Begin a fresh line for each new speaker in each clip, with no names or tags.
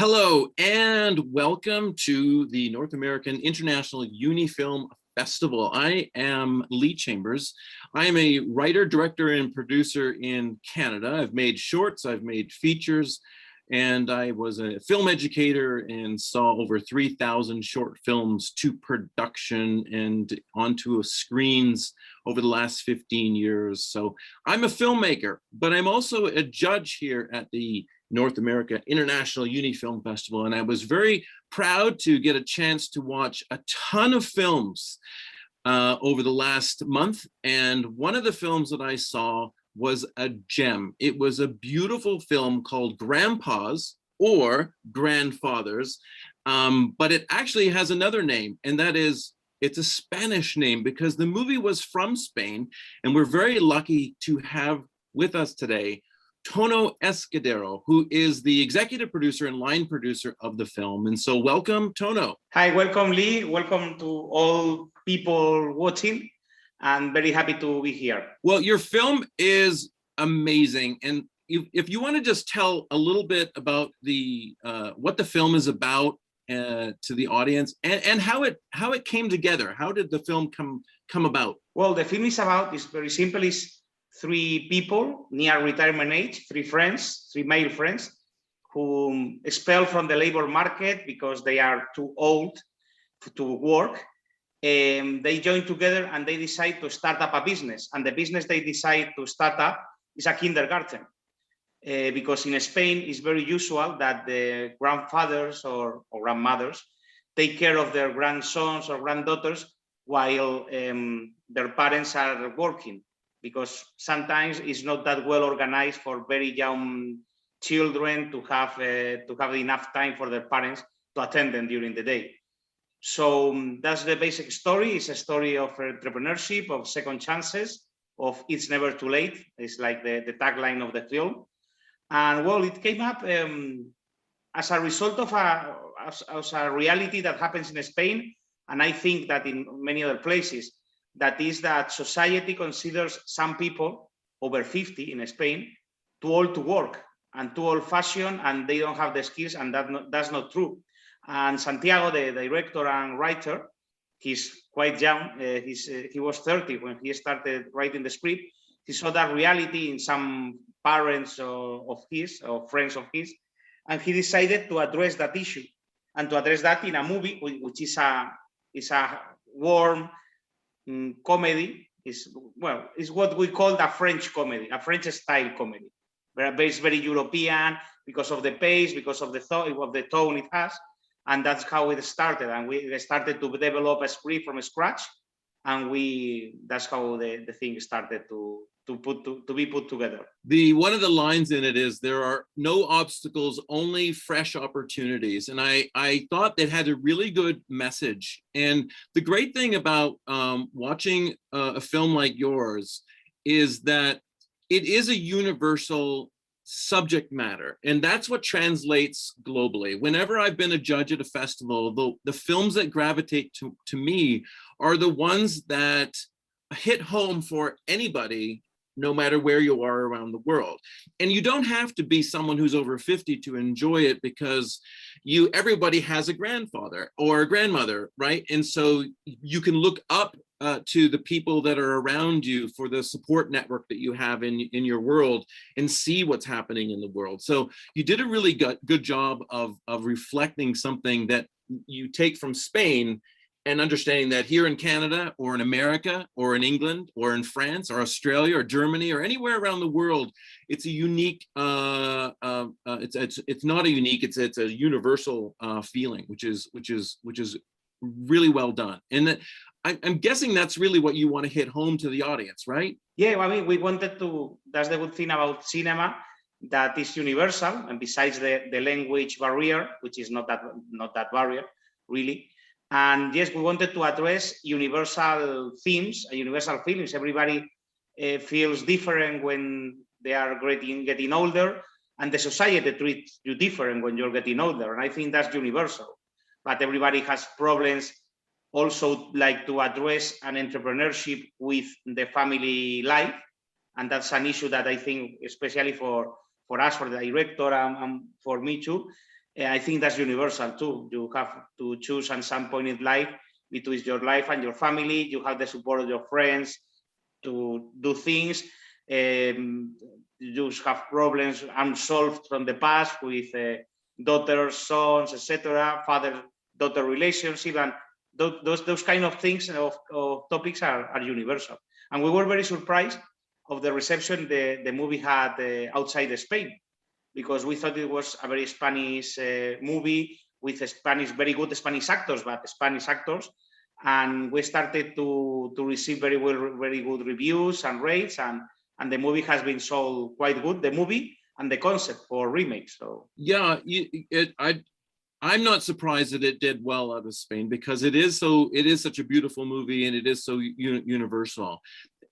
Hello and welcome to the North American International Unifilm Festival. I am Lee Chambers. I am a writer, director, and producer in Canada. I've made shorts, I've made features, and I was a film educator and saw over 3,000 short films to production and onto screens over the last 15 years. So I'm a filmmaker, but I'm also a judge here at the North America International Unifilm Festival, and I was very proud to get a chance to watch a ton of films over the last month, and one of the films that I saw was a gem. It was a beautiful film called Grandpas or Grandfathers, but it actually has another name, and that is it's a Spanish name because the movie was from Spain, and we're very lucky to have with us today Tono Escudero, who is the executive producer and line producer of the film. And so welcome, Tono.
Hi, welcome, Lee. Welcome to all people watching, and very happy to be here.
Well, your film is amazing. And if you want to just tell a little bit about the what the film is about to the audience and how it came together. How did the film come about?
Well, the film is very simple. It's three people near retirement age, three male friends, who expelled from the labor market because they are too old to work. They join together and they decide to start up a business. And the business they decide to start up is a kindergarten. Because in Spain, it's very usual that the grandfathers or grandmothers take care of their grandsons or granddaughters while their parents are working, because sometimes it's not that well organized for very young children to have enough time for their parents to attend them during the day. So that's the basic story. It's a story of entrepreneurship, of second chances, of it's never too late. It's like the tagline of the film. And well, it came up as a result of a reality that happens in Spain, and I think that in many other places. That is that society considers some people over 50 in Spain too old to work and too old-fashioned, and they don't have the skills, and that's not true. And Santiago, the director and writer, he's quite young. He was 30 when he started writing the script. He saw that reality in some parents of his, or friends of his, and he decided to address that issue and to address that in a movie, which is a warm comedy. Is what we call a French comedy, a French style comedy. It's very European because of the pace, because of the tone it has, and that's how it started. And we started to develop a script from scratch, and that's how the thing started to be put together.
One of the lines in it is, there are no obstacles, only fresh opportunities. And I thought it had a really good message. And the great thing about watching a film like yours is that it is a universal subject matter, and that's what translates globally. Whenever I've been a judge at a festival, the films that gravitate to me are the ones that hit home for anybody, no matter where you are around the world. And you don't have to be someone who's over 50 to enjoy it, because everybody has a grandfather or a grandmother, right? And so you can look up to the people that are around you for the support network that you have in your world, and see what's happening in the world. So you did a really good job of reflecting something that you take from Spain, and understanding that here in Canada or in America or in England or in France or Australia or Germany or anywhere around the world, it's a unique, it's not a unique, it's a universal feeling, which is really well done. And I'm guessing that's really what you want to hit home to the audience, right?
Yeah, I mean, we wanted to, that's the good thing about cinema, that is universal, and besides the language barrier, which is not that barrier, really. And yes, we wanted to address universal themes, universal feelings. Everybody feels different when they are getting older, and the society treats you different when you're getting older. And I think that's universal. But everybody has problems also, like to address an entrepreneurship with the family life. And that's an issue that I think, especially for us, for the director, and for me too, I think that's universal too. You have to choose at some point in life between your life and your family. You have the support of your friends to do things. You have problems unsolved from the past with daughters, sons, etc., father-daughter relationship, and those kind of things of topics are universal. And we were very surprised of the reception the movie had outside Spain, because we thought it was a very Spanish movie with very good Spanish actors, but Spanish actors. And we started to receive very good reviews and rates, and the movie has been sold quite good, the movie and the concept for Remake. So
yeah, I'm not surprised that it did well out of Spain, because it is such a beautiful movie, and it is so universal.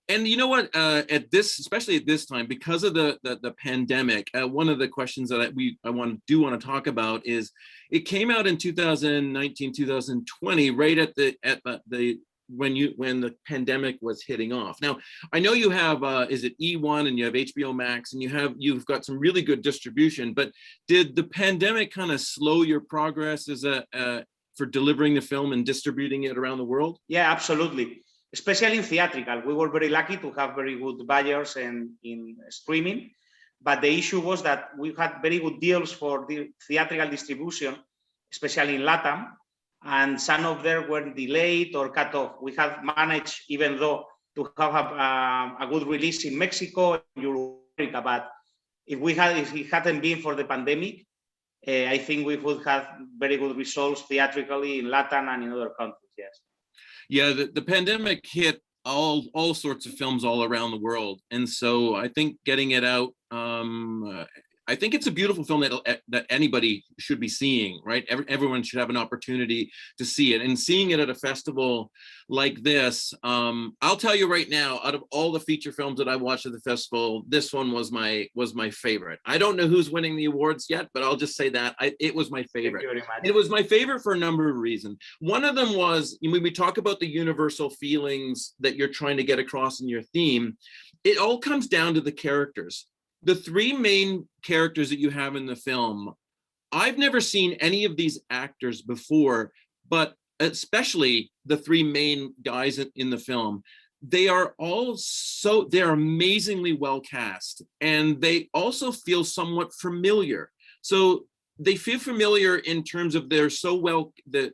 And you know what? Especially at this time, because of the pandemic, one of the questions that I want to talk about is, it came out in 2019, 2020, right at the when the pandemic was hitting off. Now, I know you have is it E1, and you have HBO Max, and you've got some really good distribution. But did the pandemic kind of slow your progress as for delivering the film and distributing it around the world?
Yeah, absolutely. Especially in theatrical, we were very lucky to have very good buyers in streaming, but the issue was that we had very good deals for the theatrical distribution, especially in LATAM, and some of them were delayed or cut off. We have managed, even though, to have a good release in Mexico, Europe, but if it hadn't been for the pandemic, I think we would have very good results theatrically in LATAM and in other countries. Yes.
Yeah, the pandemic hit all sorts of films all around the world, and so I think getting it out, I think it's a beautiful film that anybody should be seeing, right? Everyone should have an opportunity to see it, and seeing it at a festival like this. I'll tell you right now, out of all the feature films that I watched at the festival, this one was my favorite. I don't know who's winning the awards yet, but I'll just say that it was my favorite.
Thank you very much.
It was my favorite for a number of reasons. One of them was, when we talk about the universal feelings that you're trying to get across in your theme, it all comes down to the characters. The three main characters that you have in the film, I've never seen any of these actors before, but especially the three main guys in the film, they're amazingly well cast, and they also feel somewhat familiar. So they feel familiar in terms of they're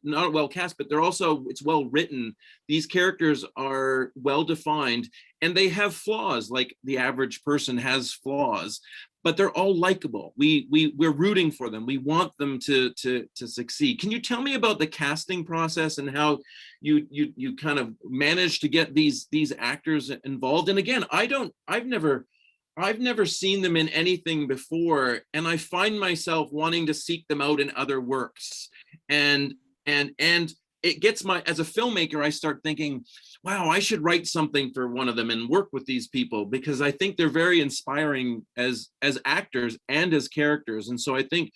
not well cast, but it's well written. These characters are well defined, and they have flaws, like the average person has flaws, but they're all likable. We're rooting for them. We want them to succeed. Can you tell me about the casting process and how you kind of managed to get these actors involved? And again, I've never seen them in anything before, and I find myself wanting to seek them out in other works. And it gets as a filmmaker, I start thinking, wow, I should write something for one of them and work with these people, because I think they're very inspiring as actors and as characters. And so I think,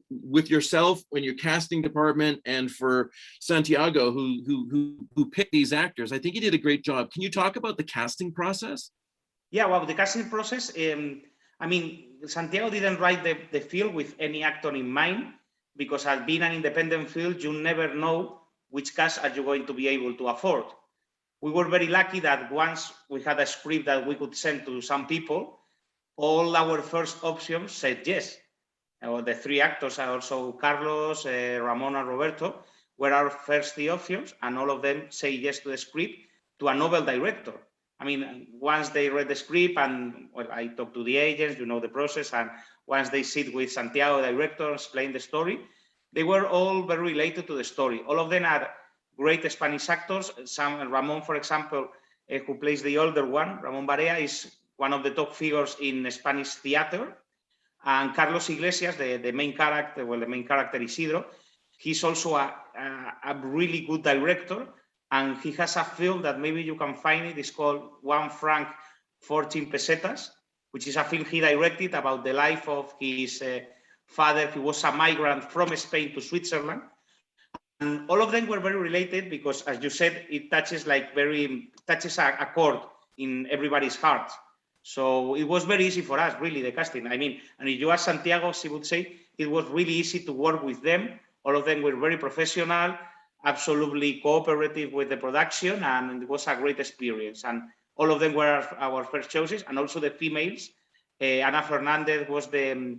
with yourself, when your casting department, and for Santiago, who picked these actors, I think you did a great job. Can you talk about the casting process?
Yeah, well, the casting process, Santiago didn't write the film with any actor in mind, because as being an independent film, you never know which cast are you going to be able to afford. We were very lucky that once we had a script that we could send to some people, all our first options said yes. The three actors, also Carlos, Ramon, and Roberto, were our first three options, and all of them say yes to the script, to a novel director. Once they read the script, and I talked to the agents, the process, and once they sit with Santiago, the director, explain the story, they were all very related to the story. All of them are great Spanish actors. Ramon, for example, who plays the older one, Ramon Barea, is one of the top figures in Spanish theater. And Carlos Iglesias, the main character Isidro, he's also a really good director. And he has a film that maybe you can find it. It's called 1 franc 14 pesetas, which is a film he directed about the life of his father, who was a migrant from Spain to Switzerland. And all of them were very related because, as you said, it touches a chord in everybody's heart. So it was very easy for us, really, the casting. And if you ask Santiago, he would say it was really easy to work with them. All of them were very professional, absolutely cooperative with the production, and it was a great experience. And all of them were our first choices, and also the females. Ana Fernandez was the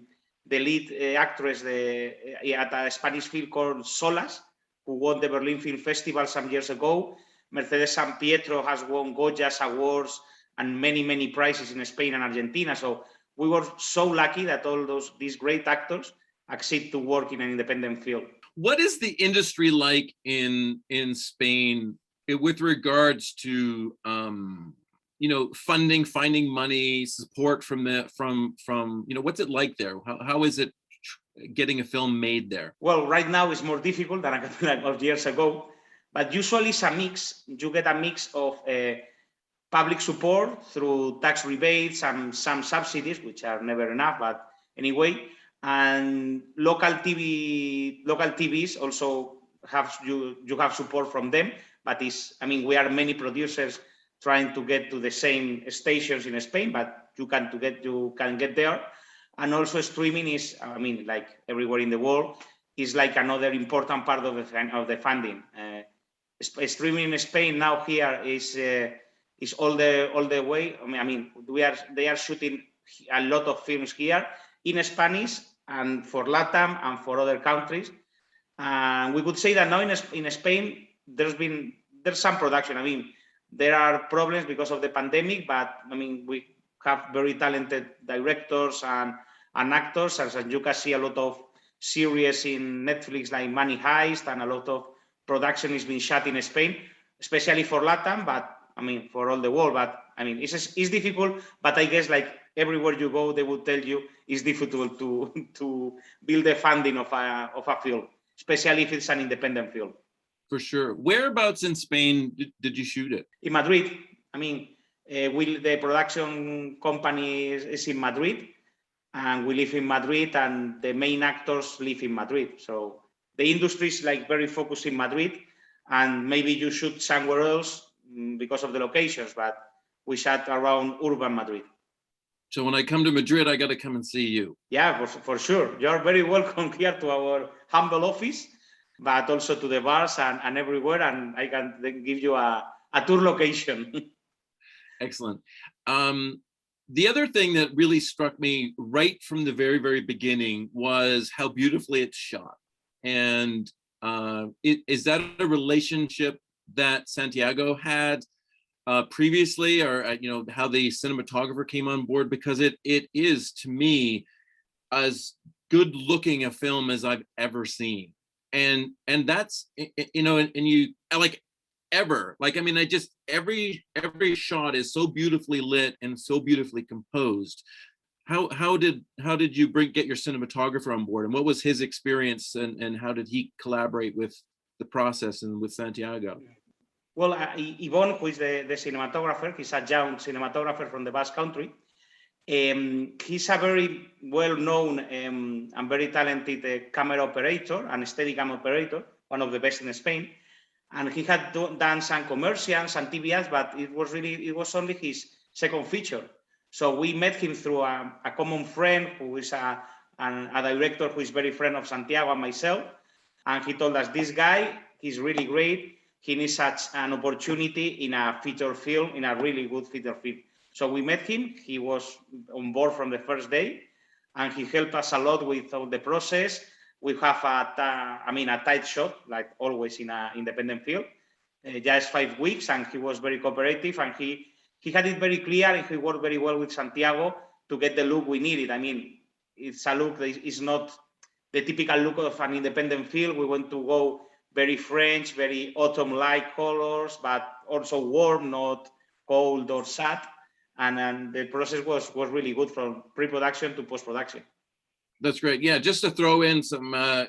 lead actress at a Spanish film called Solas, who won the Berlin Film Festival some years ago. Mercedes San Pietro has won Goya's awards and many, many prizes in Spain and Argentina. So we were so lucky that these great actors accede to work in an independent film.
What is the industry like in Spain with regards to funding, finding money, support from what's it like there? How is it getting a film made there?
Well, right now it's more difficult than a couple of years ago, but usually it's a mix. You get a mix of public support through tax rebates and some subsidies, which are never enough, but anyway, and local TVs also have you have support from them, but we are many producers trying to get to the same stations in Spain, but you can get there. And also streaming is, like everywhere in the world, is like another important part of the funding. Streaming in Spain now here is all the way. They are shooting a lot of films here in Spanish and for LATAM and for other countries. And we could say that now in Spain there's some production. There are problems because of the pandemic, but we have very talented directors and actors, as you can see a lot of series in Netflix like Money Heist, and a lot of production is being shot in Spain, especially for LATAM, but for all the world. But it's difficult, but I guess like everywhere you go, they will tell you it's difficult to build the funding of a film, especially if it's an independent film.
For sure. Whereabouts in Spain did you shoot it?
In Madrid. The production company is in Madrid, and we live in Madrid, and the main actors live in Madrid. So the industry is like very focused in Madrid, and maybe you shoot somewhere else because of the locations, but we shot around urban Madrid.
So when I come to Madrid, I got to come and see you.
Yeah, for sure. You're very welcome here to our humble office, but also to the bars and everywhere, and I can then give you a tour location.
Excellent. The other thing that really struck me right from the very, very beginning was how beautifully it's shot. And is that a relationship that Santiago had previously, or how the cinematographer came on board? Because it is, to me, as good looking a film as I've ever seen. And that's, and you like ever, like, every shot is so beautifully lit and so beautifully composed. How did you get your cinematographer on board, and what was his experience, and how did he collaborate with the process and with Santiago?
Well, Yvonne, who is the cinematographer, he's a young cinematographer from the Basque Country. He's a very well-known and very talented camera operator and Steadicam operator, one of the best in Spain. And he had done some commercials and TV ads, but it was only his second feature. So we met him through a common friend who is a director who is very friend of Santiago and myself. And he told us, this guy, he's really great. He needs such an opportunity in a feature film, in a really good feature film. So we met him. He was on board from the first day, and he helped us a lot with all the process. We have a tight shot, like always in an independent film, just 5 weeks, and he was very cooperative, and he had it very clear, and he worked very well with Santiago to get the look we needed. It's a look that is not the typical look of an independent film. We want to go very French, very autumn-like colors, but also warm, not cold or sad. And the process was really good from pre-production to post-production.
That's great. Yeah, just to throw in some, I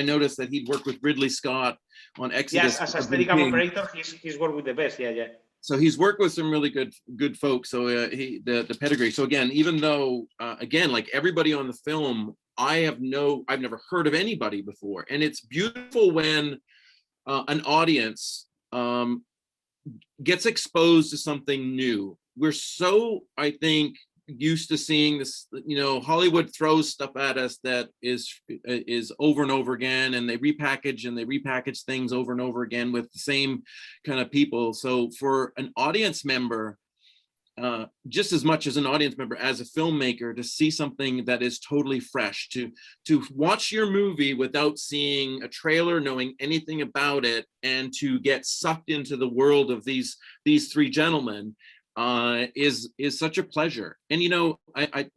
noticed that he'd worked with Ridley Scott on Exodus.
Yes, as a Steadicam operator, he's worked with the best. Yeah.
So he's worked with some really good folks. So the pedigree. So again, even though like everybody on the film, I've never heard of anybody before, and it's beautiful when an audience gets exposed to something new. We're so, I think, used to seeing this, Hollywood throws stuff at us that is over and over again, and they repackage things over and over again with the same kind of people. So for an audience member, just as much as an audience member, as a filmmaker, to see something that is totally fresh, to watch your movie without seeing a trailer, knowing anything about it, and to get sucked into the world of these three gentlemen, is such a pleasure. And I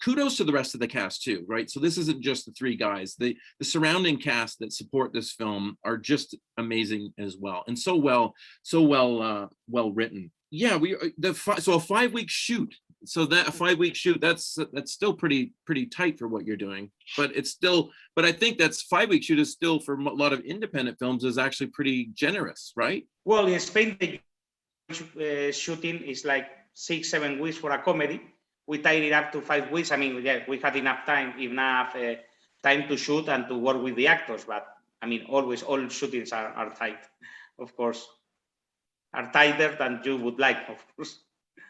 kudos to the rest of the cast too, right? So this isn't just the three guys. The surrounding cast that support this film are just amazing as well, and so well written. Yeah, so a 5-week shoot. So that a 5-week shoot, that's still pretty tight for what you're doing. But I think that's 5-week shoot is still, for a lot of independent films, is actually pretty generous, right?
Well, in Spain, the shooting is like 6-7 weeks for a comedy. We tied it up to 5 weeks. I mean, yeah, we had enough time to shoot and to work with the actors. But I mean, always all shootings are tight, of course. Are tighter than you would like, of course.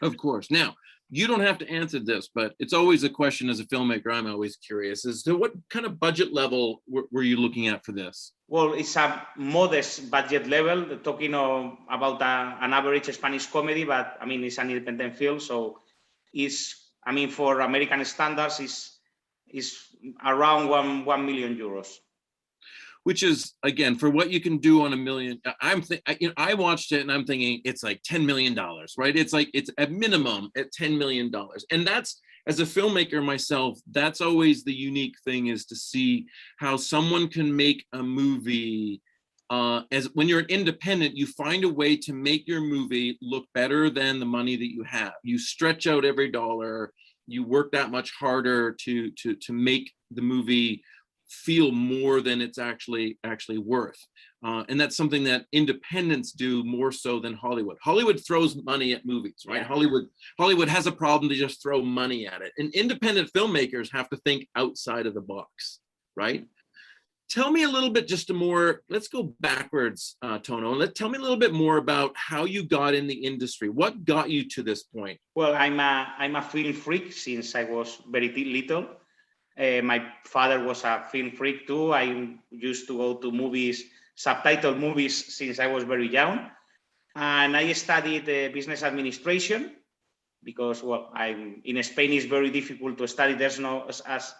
Of course. Now, you don't have to answer this, but it's always a question as a filmmaker. I'm always curious as to what kind of budget level were you looking at for this?
Well, it's a modest budget level, talking about an average Spanish comedy, but I mean, it's an independent film. So for American standards, is around 1 million euros.
Which is, again, for what you can do on $1 million. I watched it and I'm thinking it's like $10 million, right? It's like, it's at minimum at $10 million. And that's, as a filmmaker myself, that's always the unique thing, is to see how someone can make a movie. As when you're an independent, you find a way to make your movie look better than the money that you have. You stretch out every dollar, you work that much harder to make the movie feel more than it's actually worth. And that's something that independents do more so than Hollywood. Hollywood throws money at movies, right? Yeah. Hollywood has a problem to just throw money at it. And independent filmmakers have to think outside of the box, right? Tell me a little bit let's go backwards, Tono. Tell me a little bit more about how you got in the industry. What got you to this point?
Well, I'm a film freak since I was very little. My father was a film freak too. I used to go to movies, subtitled movies, since I was very young. And I studied business administration because, well, in Spain it's very difficult to study. There's no as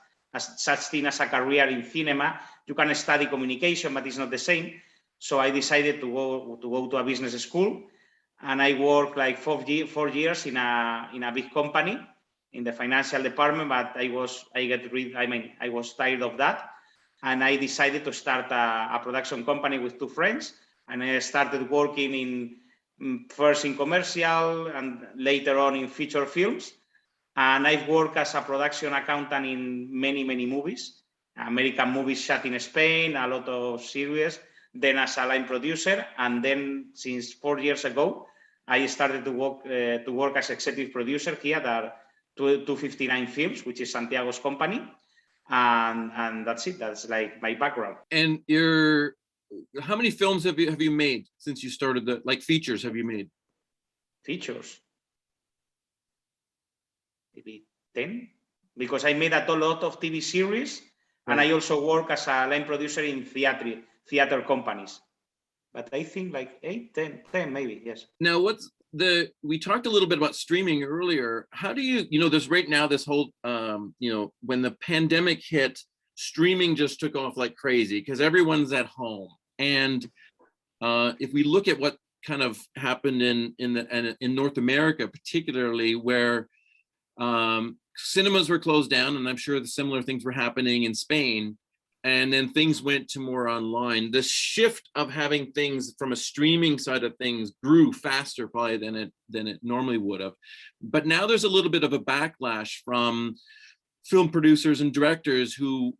such thing as a career in cinema. You can study communication, but it's not the same. So I decided to go to a business school, and I worked like 4 years in a big company in the financial department, but I was tired of that. And I decided to start a production company with 2 friends. And I started working first in commercial and later on in feature films. And I've worked as a production accountant in many, many movies, American movies shot in Spain, a lot of series, then as a line producer. And then since 4 years ago, I started to work as executive producer here at 259 Films, which is Santiago's company, and that's it. That's like my background.
And how many films have you made since you started features have you made?
Features, maybe 10, because I made a lot of TV series, and I also work as a line producer in theater companies. But I think like 8, 10 maybe, yes.
Now, we talked a little bit about streaming earlier. How do there's right now this whole, when the pandemic hit, streaming just took off like crazy because everyone's at home. And if we look at what kind of happened in North America, particularly, where cinemas were closed down, and I'm sure the similar things were happening in Spain, and then things went to more online. The shift of having things from a streaming side of things grew faster probably than it normally would have. But now there's a little bit of a backlash from film producers and directors who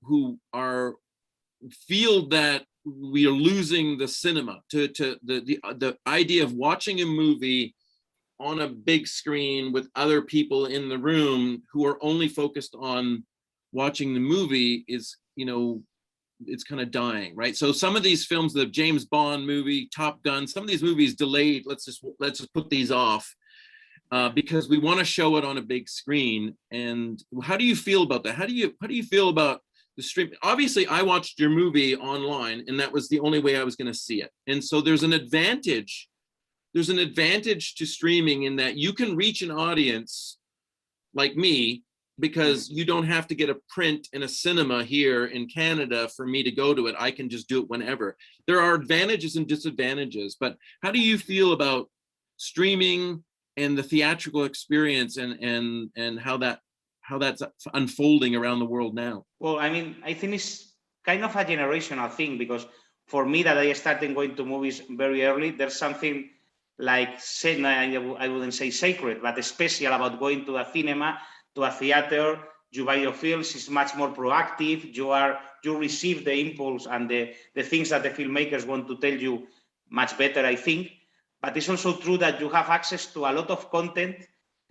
feel that we are losing the cinema to the idea of watching a movie on a big screen with other people in the room who are only focused on watching the movie is, it's kind of dying, right? So some of these films, the James Bond movie, Top Gun, some of these movies delayed, let's just put these off. because we want to show it on a big screen. And how do you feel about that? How do you feel about the stream? Obviously, I watched your movie online, and that was the only way I was going to see it. And so there's an advantage. There's an advantage to streaming in that you can reach an audience like me, because you don't have to get a print in a cinema here in Canada for me to go to it. I can just do it whenever. There are advantages and disadvantages, but how do you feel about streaming and the theatrical experience, and how that's unfolding around the world now?
Well, I mean, I think it's kind of a generational thing, because for me, that I started going to movies very early, there's something like, I wouldn't say sacred, but special about going to a cinema, to a theater. You buy your films, it's much more proactive. You receive the impulse and the things that the filmmakers want to tell you much better, I think. But it's also true that you have access to a lot of content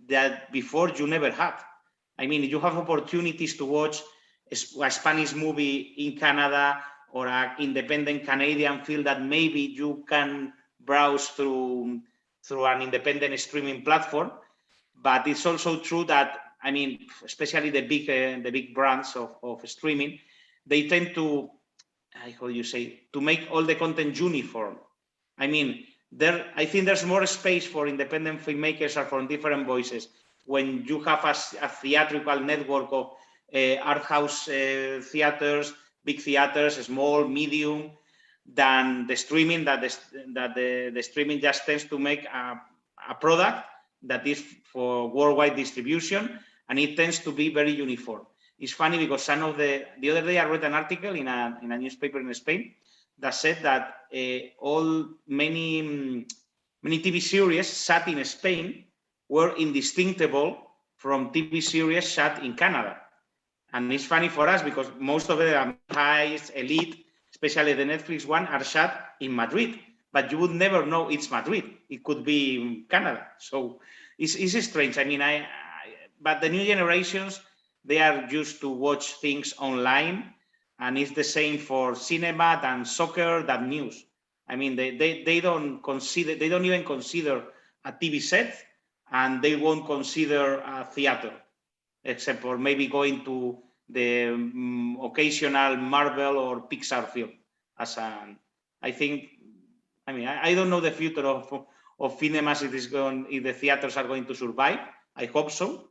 that before you never had. I mean, you have opportunities to watch a Spanish movie in Canada, or an independent Canadian film that maybe you can browse through an independent streaming platform. But it's also true that, I mean, especially the big brands of streaming, they tend to, how do you say, to make all the content uniform. I mean, I think there's more space for independent filmmakers or for different voices when you have a theatrical network of art house theaters, big theaters, small, medium, than the streaming, that the streaming just tends to make a product that is for worldwide distribution, and it tends to be very uniform. It's funny because the other day I read an article in a newspaper in Spain that said that many TV series shot in Spain were indistinguishable from TV series shot in Canada. And it's funny for us because most of the highest elite, especially the Netflix one, are shot in Madrid. But you would never know it's Madrid. It could be Canada. So it's strange. I mean, but the new generations, they are used to watch things online, and it's the same for cinema than soccer than news. I mean, they don't even consider a TV set, and they won't consider a theater, except for maybe going to the occasional Marvel or Pixar film. I think, I mean, I don't know the future of cinemas, if the theaters are going to survive. I hope so.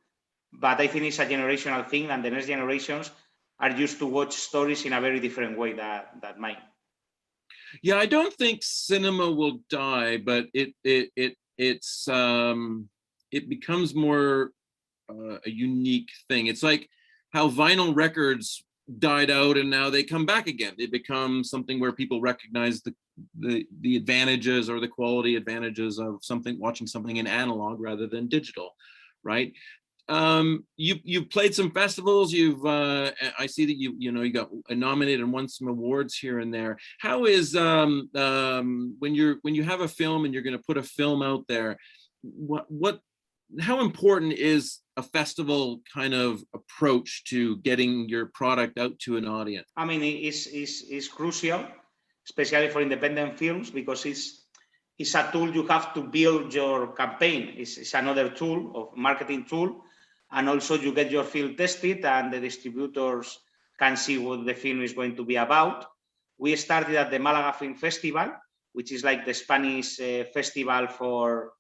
But I think it's a generational thing, and the next generations are used to watch stories in a very different way than mine.
Yeah, I don't think cinema will die, but it becomes more a unique thing. It's like how vinyl records died out and now they come back again. They become something where people recognize the advantages or the quality advantages of watching something in analog rather than digital, right? You've played some festivals. I see that you got nominated and won some awards here and there. How is when you have a film and you're going to put a film out there, how important is a festival kind of approach to getting your product out to an audience?
I mean, it's crucial, especially for independent films, because it's a tool you have to build your campaign. It's another tool, of marketing tool. And also you get your film tested and the distributors can see what the film is going to be about. We started at the Malaga Film Festival, which is like the Spanish festival for,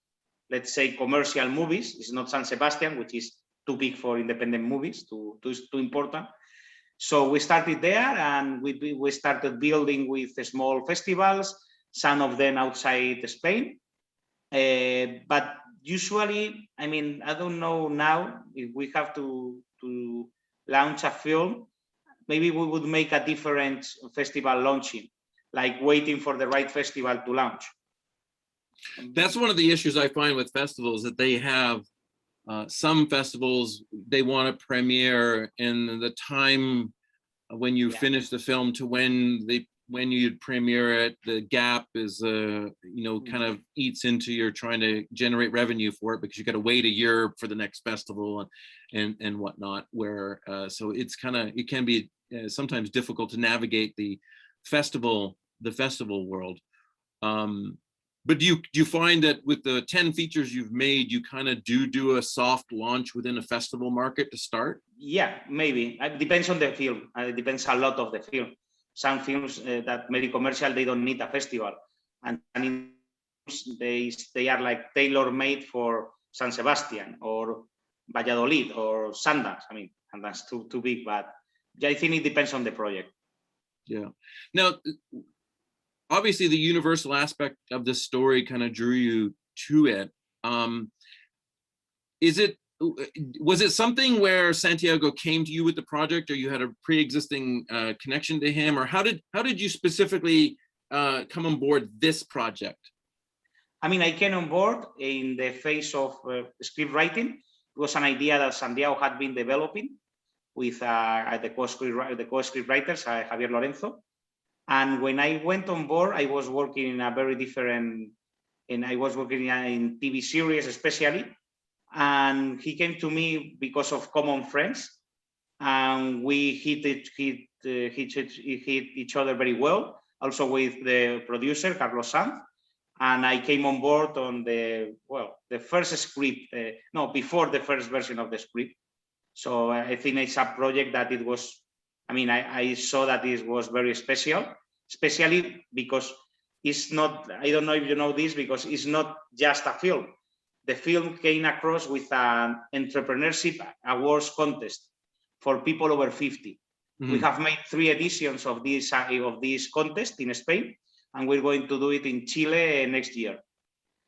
let's say, commercial movies. It's not San Sebastian, which is too big for independent movies, too important. So we started there, and we started building with small festivals, some of them outside Spain. But usually, I mean, I don't know now if we have to launch a film, maybe we would make a different festival launching, like waiting for the right festival to launch.
That's one of the issues I find with festivals, that they have some festivals, they want to premiere in the time when you finish the film to when you'd premiere it. The gap is kind of eats into your trying to generate revenue for it, because you got to wait a year for the next festival and whatnot, where so it can be sometimes difficult to navigate the festival world. But do you find that with the 10 features you've made, you kind of do a soft launch within a festival market to start?
Yeah, maybe. It depends on the film. It depends a lot of the film. Some films that maybe commercial, they don't need a festival, and they are like tailor-made for San Sebastian or Valladolid or Sundance. I mean, and that's too big, but I think it depends on the project.
Yeah. Now, obviously, the universal aspect of this story kind of drew you to it. Was it something where Santiago came to you with the project, or you had a pre-existing connection to him, or how did you specifically come on board this project?
I mean, I came on board in the phase of script writing. It was an idea that Santiago had been developing with the co-script writers, Javier Lorenzo. And when I went on board, I was working in a very different, and I was working in TV series especially. And he came to me because of common friends, and we hit each other very well. Also with the producer Carlos Sanz, and I came on board on the first script. No, before the first version of the script. So I think it's a project that it was. I mean, I saw that it was very special, especially because it's not. I don't know if you know this, because it's not just a film. The film came across with an entrepreneurship awards contest for people over 50. Mm-hmm. We have made 3 editions of this contest in Spain, and we're going to do it in Chile next year.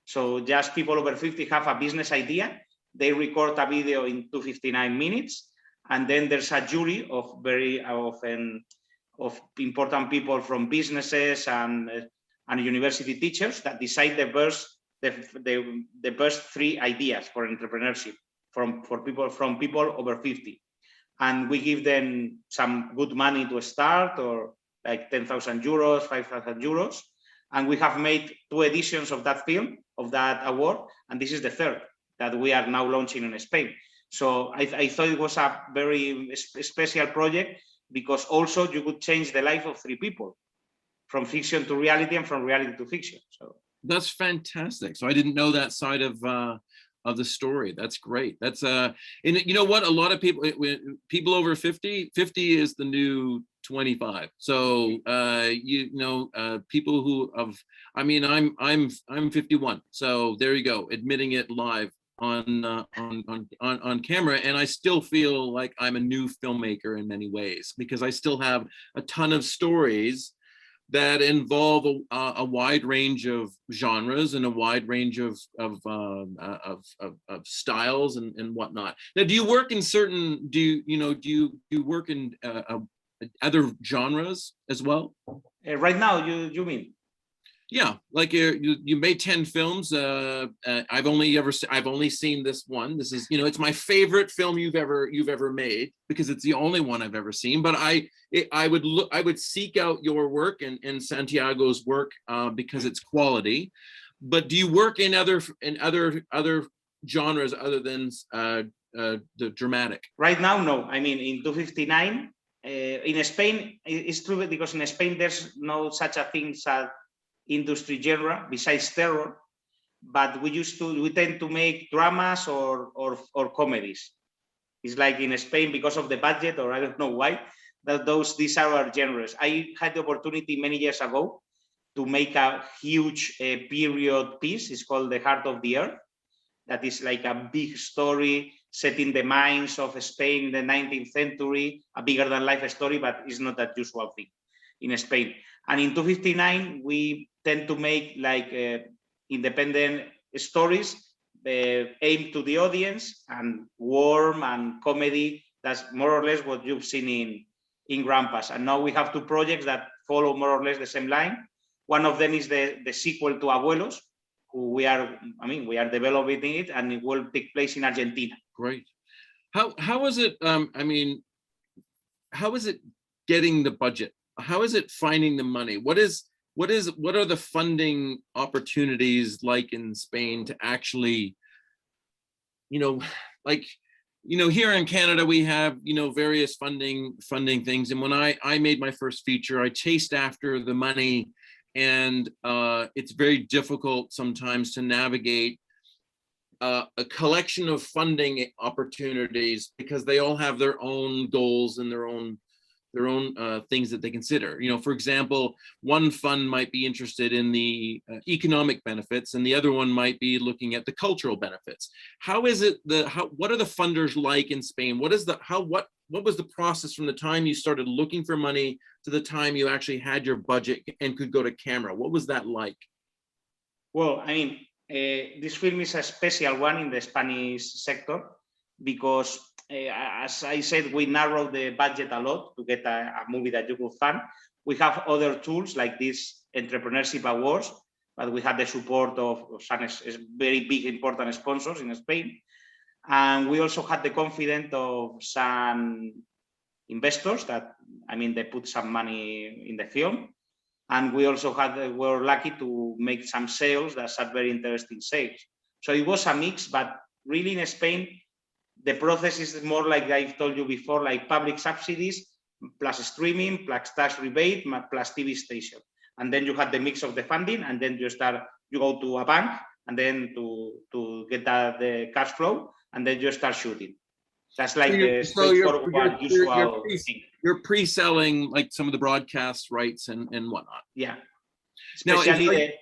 So just people over 50 have a business idea. They record a video in 259 minutes, and then there's a jury of very often of important people from businesses and university teachers that decide the best 3 ideas for entrepreneurship from people over 50, and we give them some good money to start, or like 10,000 euros, 5,000 euros, and we have made 2 editions of that film, of that award, and this is the 3rd that we are now launching in Spain. So I thought it was a very special project, because also you could change the life of 3 people, from fiction to reality and from reality to fiction. So
that's fantastic. So I didn't know that side of the story. That's great. That's and you know what, a lot of people over 50 is the new 25. So people who have, I mean, I'm 51, so there you go, admitting it live on camera, and I still feel like I'm a new filmmaker in many ways, because I still have a ton of stories that involve a wide range of genres and a wide range of styles and whatnot. Now, do you work in certain? Do you work in other genres as well?
Right now, you mean?
Yeah, like you made 10 films. I've only seen this one. This is, it's my favorite film you've ever made, because it's the only one I've ever seen. But I would seek out your work and Santiago's work because it's quality. But do you work in other genres other than the dramatic?
Right now, no. I mean, in 259, in Spain, it's true, because in Spain there's no such a thing as industry genre besides terror, but we tend to make dramas or comedies. It's like in Spain, because of the budget, or I don't know why, these are our genres. I had the opportunity many years ago to make a huge period piece. It's called The Heart of the Earth. That is like a big story set in the mines of Spain in the 19th century, a bigger than life story, but it's not that usual thing in Spain. And in 259, we tend to make like independent stories aimed to the audience, and warm and comedy. That's more or less what you've seen in Grandpas. And now we have 2 projects that follow more or less the same line. One of them is the sequel to Abuelos, who we are developing it, and it will take place in Argentina.
Great. How is it? How is it getting the budget? How is it finding the money? What are the funding opportunities like in Spain to actually, here in Canada, we have, various funding things. And when I made my first feature, I chased after the money and it's very difficult sometimes to navigate a collection of funding opportunities because they all have their own goals and their own things that they consider. You know, for example, one fund might be interested in the economic benefits, and the other one might be looking at the cultural benefits. How is it what are the funders like in Spain? What was the process from the time you started looking for money to the time you actually had your budget and could go to camera? What was that like?
Well, I mean, this film is a special one in the Spanish sector because, as I said, we narrowed the budget a lot to get a movie that you could fund. We have other tools like these entrepreneurship awards, but we had the support of some very big, important sponsors in Spain. And we also had the confidence of some investors that, I mean, they put some money in the film. And we also were lucky to make some sales that had very interesting sales. So it was a mix, but really in Spain, the process is more like I've told you before, like public subsidies plus streaming, plus tax rebate, plus TV station. And then you have the mix of the funding, and then you go to a bank, and then to get the cash flow, and then you start shooting. That's like the straightforward usual thing.
You're pre-selling like some of the broadcast rights and whatnot.
Yeah.
Especially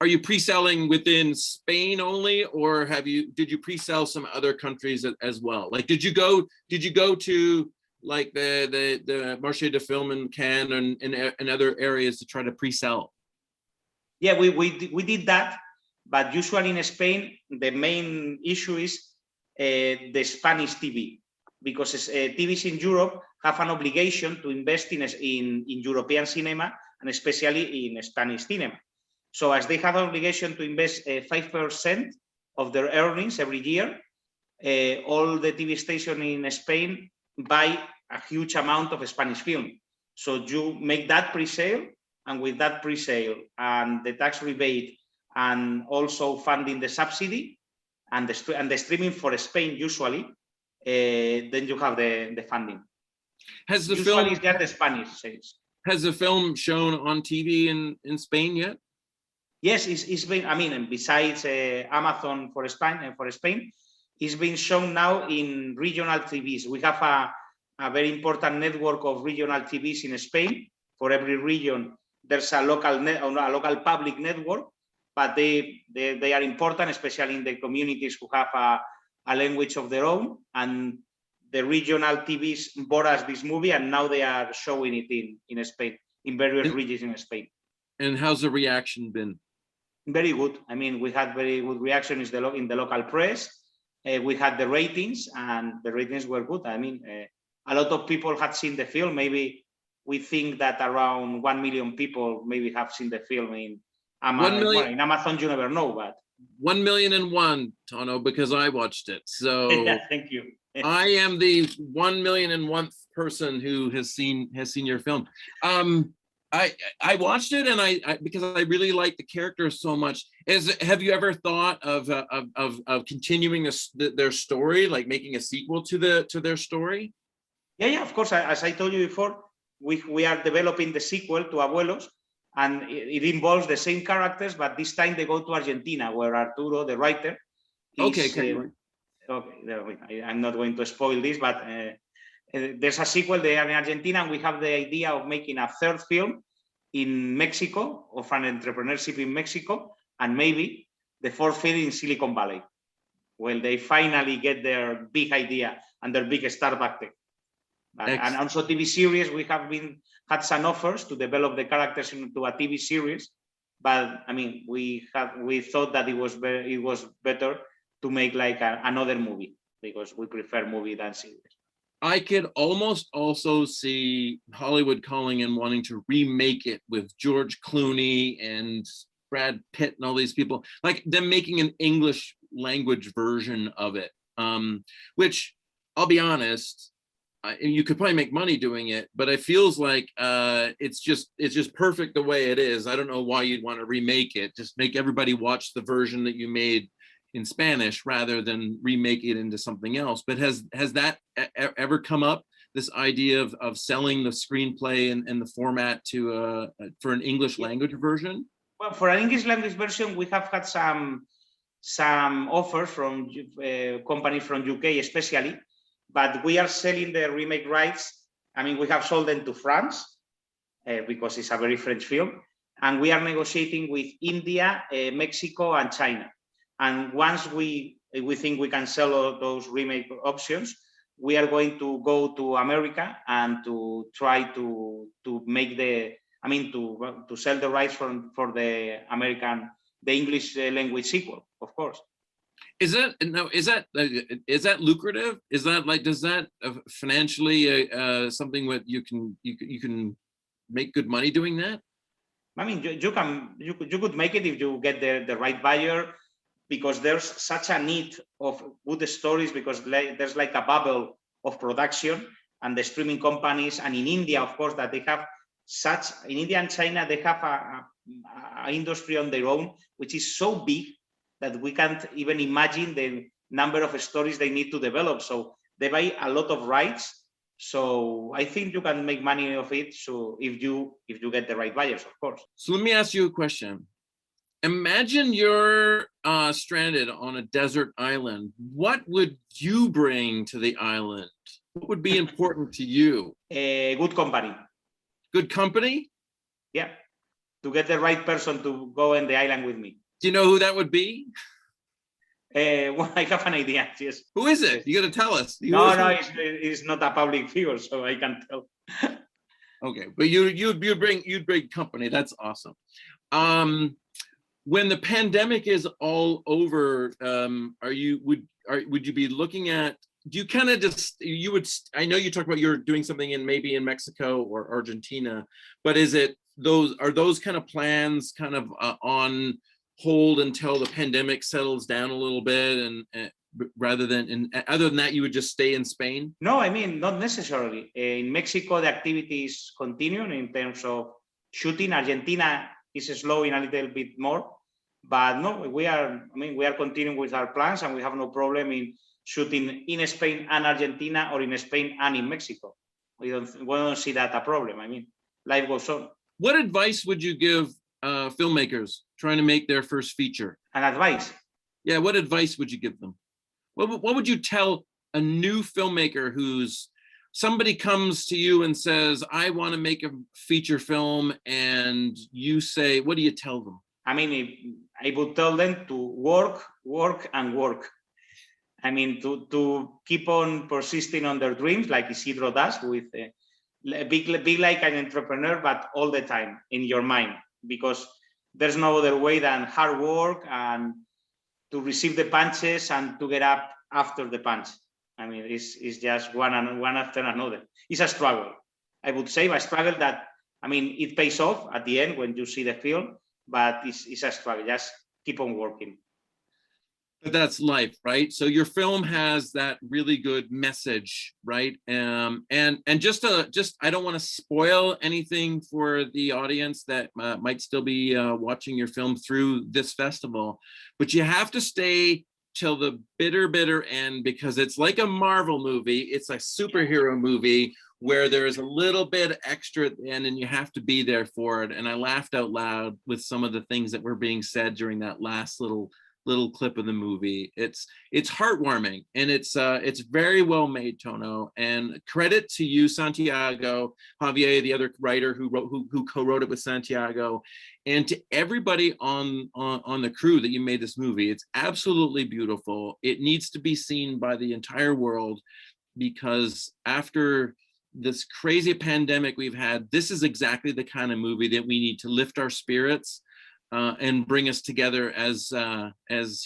are you pre-selling within Spain only, or did you pre-sell some other countries as well? Like, did you go to like the Marché de Film in Cannes and other areas to try to pre-sell?
Yeah, we did that, but usually in Spain the main issue is the Spanish TV, because TVs in Europe have an obligation to invest in European cinema and especially in Spanish cinema. So as they have an obligation to invest 5% of their earnings every year, all the TV stations in Spain buy a huge amount of Spanish film. So you make that pre-sale, and with that pre-sale and the tax rebate and also funding the subsidy and the streaming for Spain usually, then you have the funding.
Has the
usually
film
it's just the Spanish sales.
Has the film shown on TV in Spain yet?
Yes, it's been. I mean, besides Amazon for Spain, it's been shown now in regional TVs. We have a very important network of regional TVs in Spain. For every region, there's a local public network, but they are important, especially in the communities who have a language of their own. And the regional TVs bought us this movie, and now they are showing it in Spain, in various regions in Spain.
And how's the reaction been?
Very good. I mean, we had very good reactions in the local press. We had the ratings, and the ratings were good. I mean, a lot of people had seen the film. Maybe we think that around 1 million people maybe have seen the film in Amazon.
1 million?
In Amazon, you never know, but
1,000,001, Tono, because I watched it. So
yeah, thank you.
I am the 1,000,001th person who has seen your film. I watched it, and I because I really like the characters so much. Have you ever thought of continuing their story, like making a sequel to their story?
Yeah, of course. As I told you before, we are developing the sequel to Abuelos, and it involves the same characters, but this time they go to Argentina, where Arturo, the writer, is. Okay, I'm not going to spoil this, but there's a sequel. They are in Argentina, and we have the idea of making a third film in Mexico, of an entrepreneurship in Mexico, and maybe the fourth film in Silicon Valley, when they finally get their big idea and their big startup tech. And also TV series, we have had some offers to develop the characters into a TV series, but I mean, we thought that it was better to make like another movie, because we prefer movie than series.
I could almost also see Hollywood calling and wanting to remake it with George Clooney and Brad Pitt and all these people, like them making an English language version of it, which I'll be honest, you could probably make money doing it, but it feels like it's just perfect the way it is. I don't know why you'd want to remake it. Just make everybody watch the version that you made in Spanish rather than remake it into something else. But has that ever come up, this idea of selling the screenplay and the format to for an English language version?
Well, for an English language version, we have had some offers from companies from UK especially, but we are selling the remake rights. I mean, we have sold them to France because it's a very French film, and we are negotiating with India, Mexico, and China. And once we think we can sell all those remake options, we are going to go to America and to try to make to sell the rights for the English language sequel, of course.
Is that lucrative? Is that like, does that financially something that you can make good money doing that?
I mean, you could make it if you get the right buyer, because there's such a need of good stories, because there's like a bubble of production, and the streaming companies, and in India, of course, that they have in India and China, they have a industry on their own, which is so big that we can't even imagine the number of stories they need to develop. So they buy a lot of rights. So I think you can make money of it. So if you get the right buyers, of course.
So let me ask you a question. Imagine you're stranded on a desert island. What would you bring to the island? What would be important to you?
Good company.
Good company?
Yeah, to get the right person to go on the island with me.
Do you know who that would be?
Well, I have an idea, yes.
Who is it? You got to tell us.
No, it's not a public figure, so I can't tell.
Okay, but you'd bring company. That's awesome. When the pandemic is all over, would you be looking at? Do you kind of I know you talked about you're doing something maybe in Mexico or Argentina, but are those kind of plans kind of on hold until the pandemic settles down a little bit, and other than that, you would just stay in Spain?
No, I mean, not necessarily. In Mexico, the activities continue in terms of shooting. Argentina is slowing a little bit more, but no, we are continuing with our plans, and we have no problem in shooting in Spain and Argentina, or in Spain and in Mexico. We don't see that a problem. I mean, life goes on.
What advice would you give filmmakers trying to make their first feature?
An advice?
Yeah, what advice would you give them? What would you tell a new filmmaker somebody comes to you and says, I want to make a feature film, and you say, what do you tell them?
I mean, I would tell them to work, and work. I mean, to keep on persisting on their dreams, like Isidro does, with be like an entrepreneur, but all the time in your mind, because there's no other way than hard work, and to receive the punches and to get up after the punch. I mean, it's just one after another. It's a struggle, I would say, a struggle that, I mean, it pays off at the end when you see the film, but it's a struggle. Just keep on working.
But that's life, right? So your film has that really good message, right? And just I don't want to spoil anything for the audience that might still be watching your film through this festival, but you have to stay till the bitter end, because it's like a Marvel movie. It's a superhero movie where there is a little bit extra at the end, and you have to be there for it. And I laughed out loud with some of the things that were being said during that last little clip of the movie. It's heartwarming, and it's very well made, Tono. And credit to you, Santiago, Javier, the other writer who co-wrote it with Santiago, and to everybody on the crew that you made this movie. It's absolutely beautiful. It needs to be seen by the entire world, because after this crazy pandemic we've had, this is exactly the kind of movie that we need to lift our spirits and bring us together as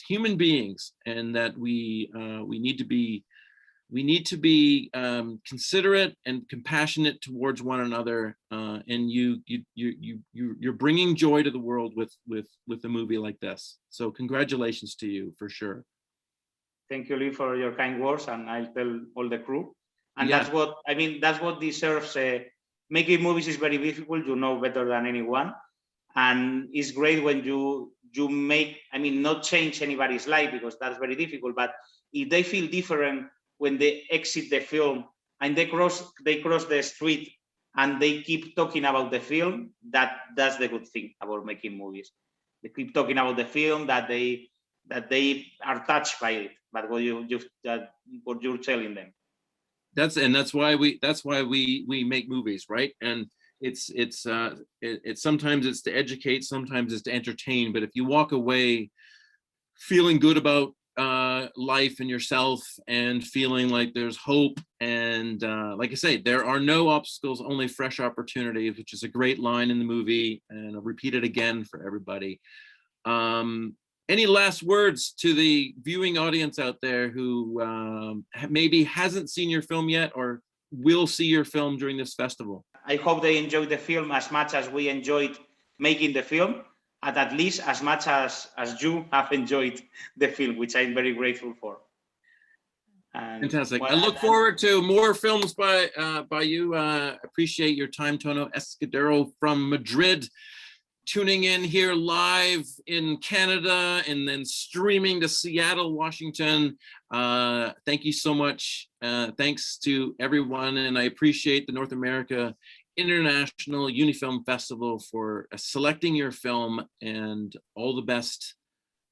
human beings, and that we need to be considerate and compassionate towards one another. And you're bringing joy to the world with a movie like this. So congratulations to you, for sure.
Thank you, Lee, for your kind words, and I'll tell all the crew. And
yeah.
That's what deserves. Making movies is very difficult. You know better than anyone. And it's great when you make, I mean, not change anybody's life, because that's very difficult, but if they feel different when they exit the film and they cross the street and they keep talking about the film, that's the good thing about making movies. They keep talking about the film, that they are touched by it, but what you're telling them.
That's why we make movies, right? And it's sometimes it's to educate, sometimes it's to entertain, but if you walk away feeling good about life and yourself and feeling like there's hope, and like I say, there are no obstacles, only fresh opportunities, which is a great line in the movie, and I'll repeat it again for everybody. Any last words to the viewing audience out there who maybe hasn't seen your film yet or will see your film during this festival?
I hope they enjoyed the film as much as we enjoyed making the film, and at least as much as you have enjoyed the film, which I'm very grateful for. And,
fantastic.
well,
I look forward to more films by you. Appreciate your time, Tono Escudero from Madrid, tuning in here live in Canada and then streaming to Seattle, Washington. Thank you so much. Thanks to everyone, and I appreciate the North America International Unifilm Festival for selecting your film, and all the best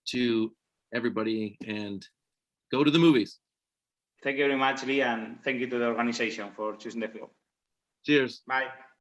to everybody, and go to the movies.
Thank you very much, Lee, and thank you to the organization for choosing the film.
Cheers.
Bye.